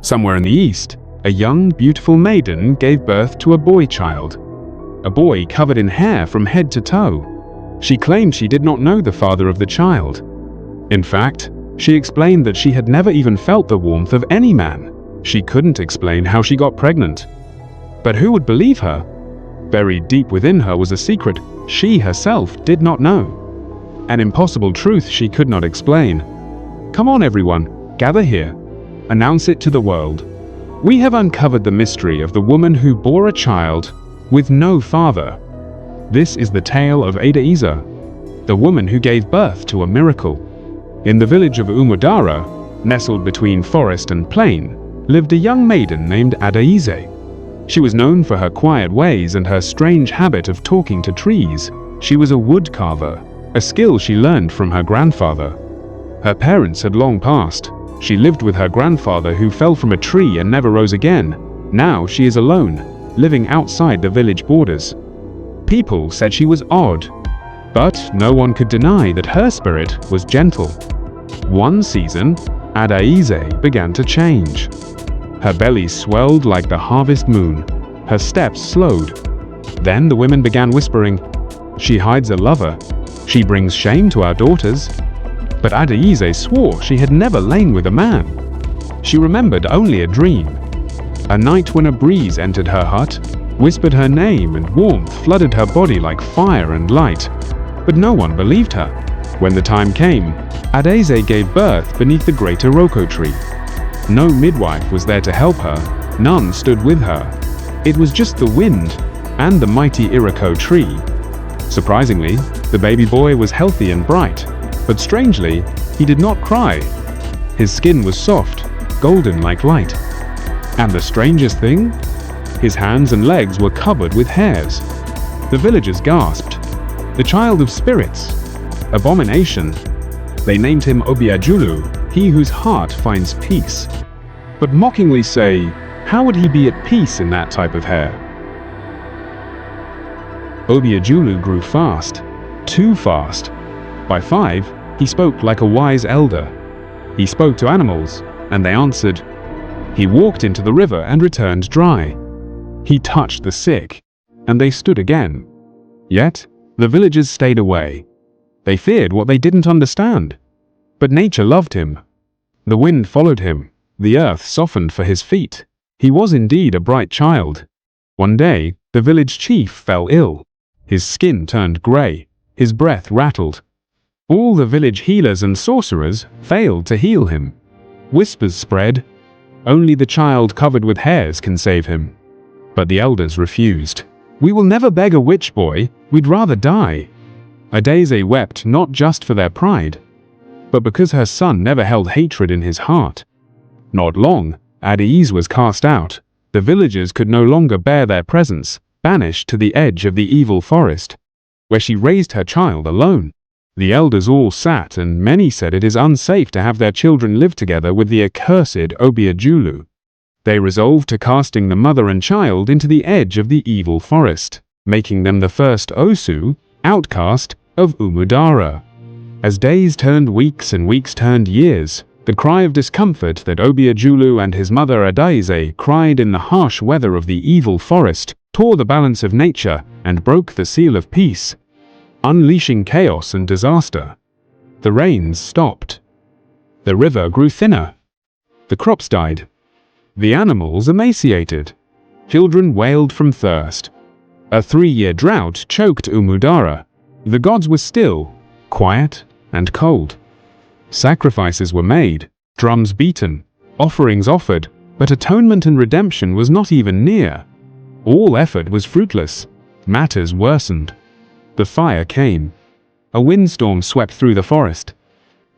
Somewhere in the east, a young, beautiful maiden gave birth to a boy child. A boy covered in hair from head to toe. She claimed she did not know the father of the child. In fact, she explained that she had never even felt the warmth of any man. She couldn't explain how she got pregnant. But who would believe her? Buried deep within her was a secret she herself did not know. An impossible truth she could not explain. Come on everyone, gather here. Announce it to the world. We have uncovered the mystery of the woman who bore a child with no father. This is the tale of Adaeze, the woman who gave birth to a miracle. In the village of Umudara, nestled between forest and plain, lived a young maiden named Adaeze. She was known for her quiet ways and her strange habit of talking to trees. She was a wood carver, a skill she learned from her grandfather. Her parents had long passed. She lived with her grandfather who fell from a tree and never rose again. Now she is alone, living outside the village borders. People said she was odd, but no one could deny that her spirit was gentle. One season, Adaeze began to change. Her belly swelled like the harvest moon. Her steps slowed. Then the women began whispering, "She hides a lover. She brings shame to our daughters." But Adaeze swore she had never lain with a man. She remembered only a dream. A night when a breeze entered her hut, whispered her name, and warmth flooded her body like fire and light. But no one believed her. When the time came, Adaeze gave birth beneath the great Iroko tree. No midwife was there to help her, none stood with her. It was just the wind and the mighty Iroko tree. Surprisingly, the baby boy was healthy and bright, but strangely, he did not cry. His skin was soft, golden like light. And the strangest thing? His hands and legs were covered with hairs. The villagers gasped. The child of spirits. Abomination. They named him Obiajulu, he whose heart finds peace. But mockingly say, how would he be at peace in that type of hair? Obiajulu grew fast, too fast. By 5, he spoke like a wise elder. He spoke to animals, and they answered. He walked into the river and returned dry. He touched the sick, and they stood again. Yet, the villagers stayed away. They feared what they didn't understand. But nature loved him. The wind followed him. The earth softened for his feet. He was indeed a bright child. One day, the village chief fell ill. His skin turned gray. His breath rattled. All the village healers and sorcerers failed to heal him. Whispers spread. Only the child covered with hairs can save him. But the elders refused. We will never beg a witch boy. We'd rather die. Adaeze wept not just for their pride, but because her son never held hatred in his heart. Not long, Adaeze was cast out. The villagers could no longer bear their presence, banished to the edge of the evil forest, where she raised her child alone. The elders all sat, and many said it is unsafe to have their children live together with the accursed Obiajulu. They resolved to casting the mother and child into the edge of the evil forest, making them the first Osu, outcast, of Umudara. As days turned weeks and weeks turned years, the cry of discomfort that Obiajulu and his mother Adaeze cried in the harsh weather of the evil forest tore the balance of nature and broke the seal of peace, unleashing chaos and disaster. The rains stopped. The river grew thinner. The crops died. The animals emaciated. Children wailed from thirst. A 3-year drought choked Umudara. The gods were still, quiet, and cold. Sacrifices were made, drums beaten, offerings offered, but atonement and redemption was not even near. All effort was fruitless. Matters worsened. The fire came. A windstorm swept through the forest,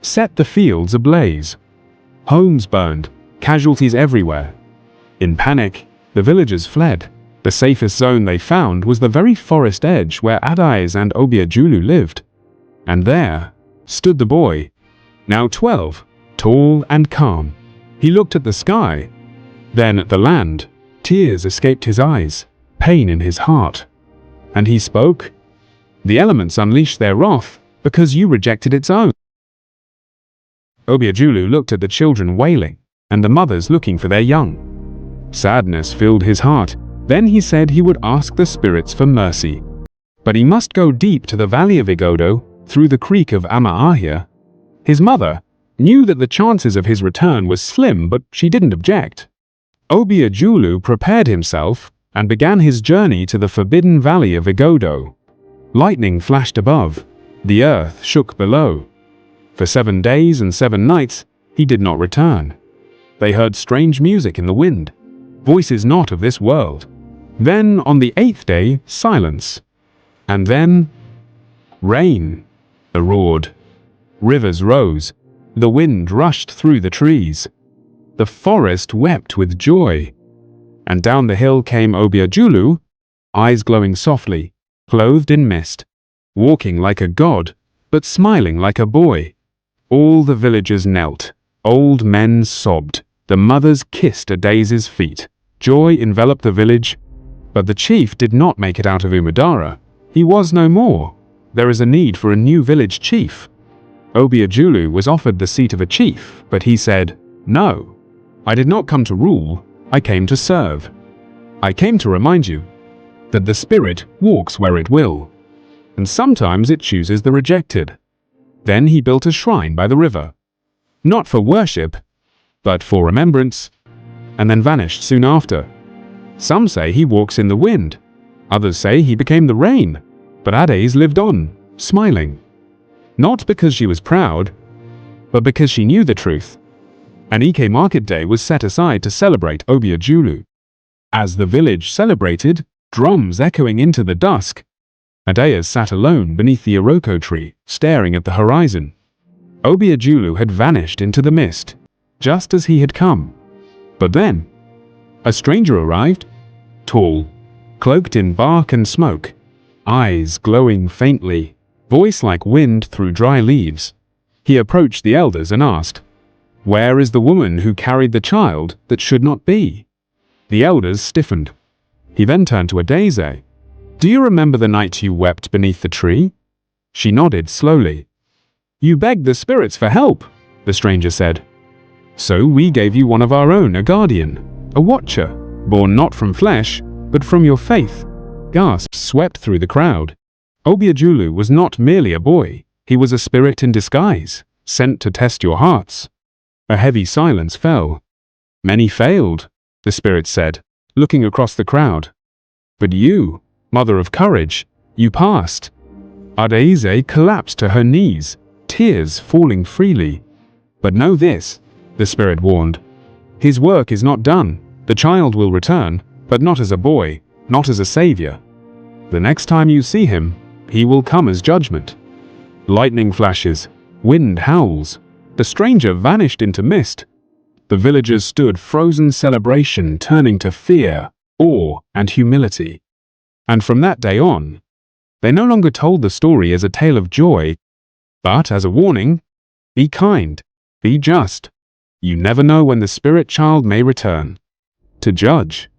set the fields ablaze. Homes burned, casualties everywhere. In panic, the villagers fled. The safest zone they found was the very forest edge where Adaeze and Obiajulu lived. And there stood the boy, now 12, tall and calm. He looked at the sky, then at the land. Tears escaped his eyes, pain in his heart. And he spoke. The elements unleashed their wrath because you rejected its own. Obiajulu looked at the children wailing, and the mothers looking for their young. Sadness filled his heart. Then he said he would ask the spirits for mercy. But he must go deep to the valley of Igodo, through the creek of Amaahia. His mother knew that the chances of his return were slim, but she didn't object. Obiajulu prepared himself and began his journey to the forbidden valley of Igodo. Lightning flashed above. The earth shook below. For 7 days and 7 nights, he did not return. They heard strange music in the wind, voices not of this world. Then, on the 8th day, silence. And then, rain. It roared. Rivers rose. The wind rushed through the trees. The forest wept with joy. And down the hill came Obiajulu, eyes glowing softly, clothed in mist, walking like a god, but smiling like a boy. All the villagers knelt. Old men sobbed. The mothers kissed Adaeze's feet. Joy enveloped the village. But the chief did not make it out of Umudara. He was no more. There is a need for a new village chief. Obiajulu was offered the seat of a chief, but he said, "No, I did not come to rule, I came to serve. I came to remind you that the spirit walks where it will, and sometimes it chooses the rejected." Then he built a shrine by the river, not for worship, but for remembrance, and then vanished soon after. Some say he walks in the wind, others say he became the rain, but Adaeze lived on, smiling. Not because she was proud, but because she knew the truth. An Ike market day was set aside to celebrate Obiajulu. As the village celebrated, drums echoing into the dusk, Adaeze sat alone beneath the Iroko tree, staring at the horizon. Obiajulu had vanished into the mist, just as he had come. But then, a stranger arrived, tall, cloaked in bark and smoke, eyes glowing faintly, voice like wind through dry leaves. He approached the elders and asked, "Where is the woman who carried the child that should not be?" The elders stiffened. He then turned to Adaeze. "Do you remember the night you wept beneath the tree?" She nodded slowly. "You begged the spirits for help," the stranger said. "So we gave you one of our own, a guardian, a watcher, born not from flesh, but from your faith." Gasps swept through the crowd. Obiajulu was not merely a boy, he was a spirit in disguise, sent to test your hearts. A heavy silence fell. "Many failed," the spirit said, looking across the crowd. "But you, mother of courage, you passed." Adaeze collapsed to her knees, tears falling freely. "But know this," the spirit warned. "His work is not done. The child will return, but not as a boy, not as a savior. The next time you see him, he will come as judgment." Lightning flashes, wind howls. The stranger vanished into mist. The villagers stood frozen, celebration turning to fear, awe, and humility. And from that day on, they no longer told the story as a tale of joy, but as a warning: be kind, be just. You never know when the spirit child may return to judge.